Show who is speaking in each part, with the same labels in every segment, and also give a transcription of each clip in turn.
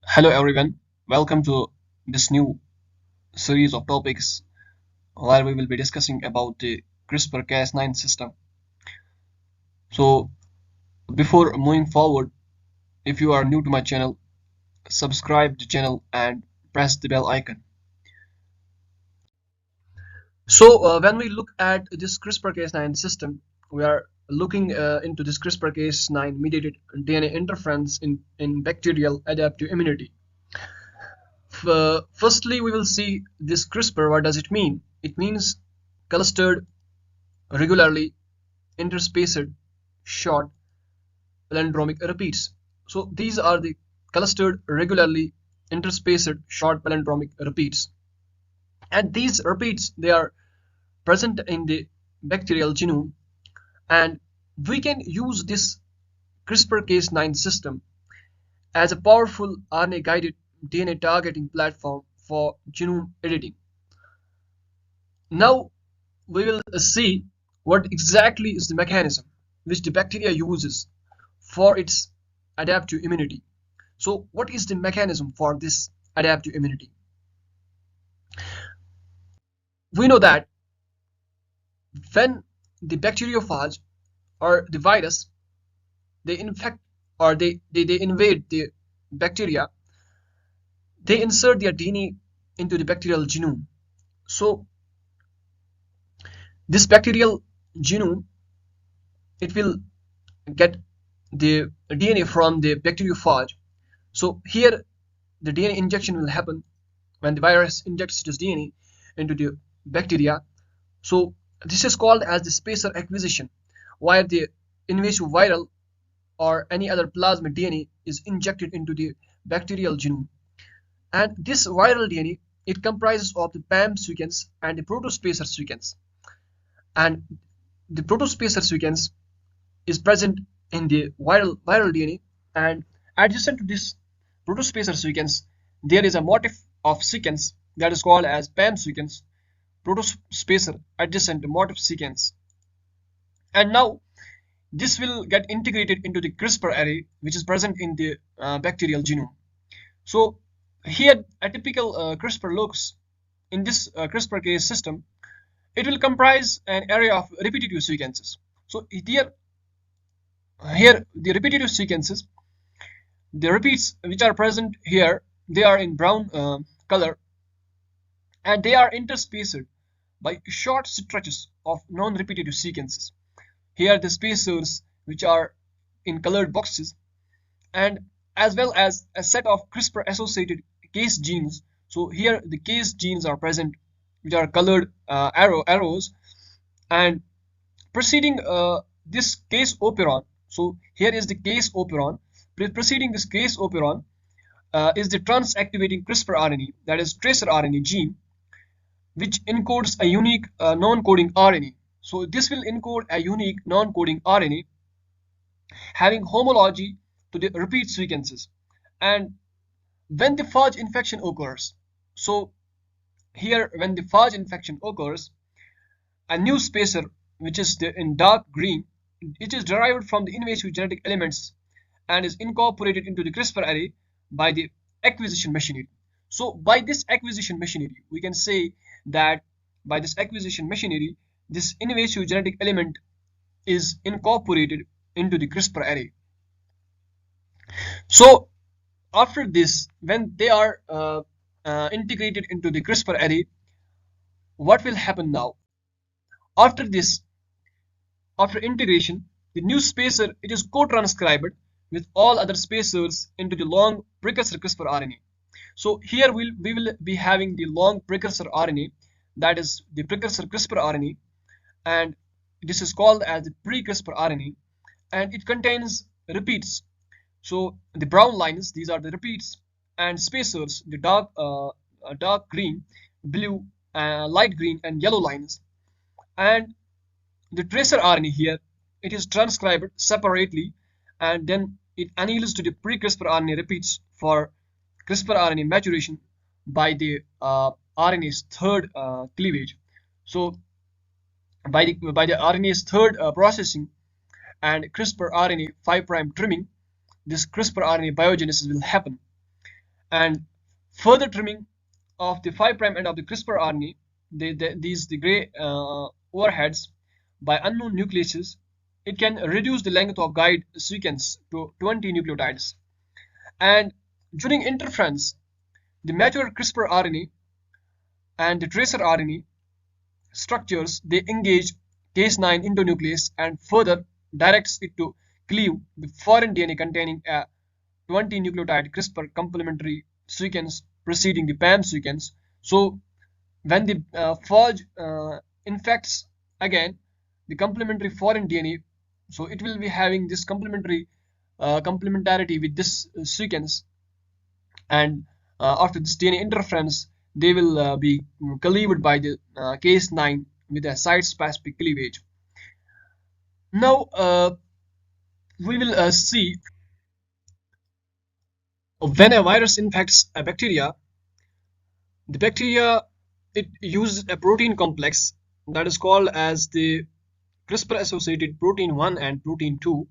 Speaker 1: Hello everyone, welcome to this new series of topics where we will be discussing about the CRISPR Cas9 system. So before moving forward, if you are new to my channel, subscribe the channel and press the bell icon. So when we look at this CRISPR Cas9 system, we are looking into this CRISPR Cas9 mediated DNA interference in bacterial adaptive immunity. Firstly, we will see this CRISPR. What does it mean? It means clustered, regularly interspaced, short palindromic repeats. So these are the clustered, regularly interspaced, short palindromic repeats. And these repeats, they are present in the bacterial genome, and we can use this CRISPR-Cas9 system as a powerful RNA-guided DNA targeting platform for genome editing. Now we will see what exactly is the mechanism which the bacteria uses for its adaptive immunity. So what is the mechanism for this adaptive immunity? We know that when the bacteriophage or the virus, they infect or they invade the bacteria, they insert their DNA into the bacterial genome. So this bacterial genome, it will get the DNA from the bacteriophage. So here the DNA injection will happen when the virus injects this DNA into the bacteria. So this is called as the spacer acquisition, where the invasive viral or any other plasmid DNA is injected into the bacterial genome. And this viral DNA, it comprises of the PAM sequence and the protospacer sequence. And the protospacer sequence is present in the viral DNA, and adjacent to this protospacer sequence there is a motif of sequence that is called as PAM sequence, protospacer adjacent motif sequence. And now this will get integrated into the CRISPR array which is present in the bacterial genome. So here a typical CRISPR looks in this CRISPR Cas system. It will comprise an array of repetitive sequences. So here the repetitive sequences, the repeats which are present here, they are in brown color, and they are interspaced by short stretches of non-repetitive sequences. Here the spacers which are in colored boxes, and as well as a set of CRISPR associated case genes. So here the case genes are present which are colored arrows, and preceding this case operon. So here is the case operon. Preceding this case operon is the trans-activating CRISPR RNA, that is tracer RNA gene, which encodes a unique non-coding RNA. So this will encode a unique non-coding RNA having homology to the repeat sequences. And when the phage infection occurs, so here when the phage infection occurs, a new spacer which is in dark green, it is derived from the invasive genetic elements and is incorporated into the CRISPR array by the acquisition machinery. So by this acquisition machinery, we can say that by this acquisition machinery, this invasive genetic element is incorporated into the CRISPR array. So after this, when they are integrated into the CRISPR array, what will happen now? After this, after integration, the new spacer, it is co-transcribed with all other spacers into the long precursor CRISPR RNA. So here we will be having the long precursor RNA, that is the precursor CRISPR RNA, and this is called as the pre-CRISPR RNA, and it contains repeats. So the brown lines, these are the repeats, and spacers, the dark green, blue, light green, and yellow lines. And the tracer RNA here, it is transcribed separately, and then it anneals to the pre-CRISPR RNA repeats for CRISPR RNA maturation by the RNA's third cleavage. So by the RNA's third processing and CRISPR RNA 5' trimming, this CRISPR RNA biogenesis will happen. and further trimming of the 5' end of the CRISPR RNA, the gray overheads by unknown nucleases, it can reduce the length of guide sequence to 20 nucleotides. And during interference, the mature CRISPR RNA and the tracer RNA structures, they engage Cas9 endonuclease and further directs it to cleave the foreign DNA containing a 20 nucleotide CRISPR complementary sequence preceding the PAM sequence. So when the phage infects again the complementary foreign DNA, so it will be having this complementarity with this sequence, and after this DNA interference, they will be cleaved by the Cas9 with a site-specific cleavage. Now we will see when a virus infects a bacteria, the bacteria, it uses a protein complex that is called as the CRISPR associated protein 1 and protein 2.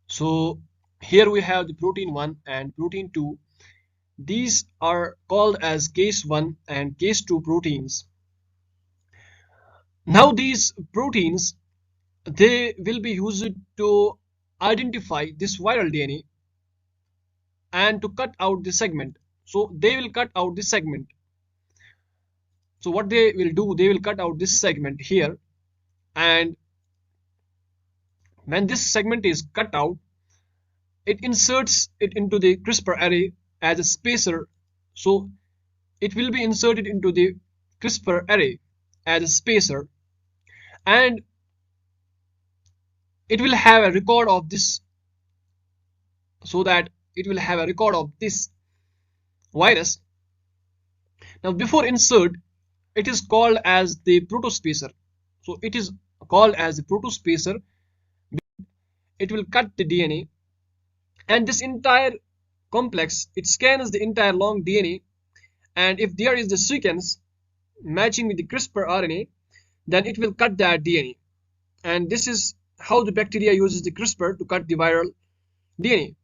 Speaker 1: So here we have the protein 1 and protein 2. These are called as Cas1 and Cas2 proteins. Now these proteins, they will be used to identify this viral DNA and to cut out the segment. So they will cut out this segment. So what they will do, they will cut out this segment here, and when this segment is cut out, it inserts it into the CRISPR array as a spacer. So it will be inserted into the CRISPR array as a spacer, and it will have a record of this, so that it will have a record of this virus. Now before insert, it is called as the protospacer. So it is called as the protospacer. It will cut the DNA, and this entire complex, it scans the entire long DNA, and if there is the sequence matching with the CRISPR RNA, then it will cut that DNA. And this is how the bacteria uses the CRISPR to cut the viral DNA.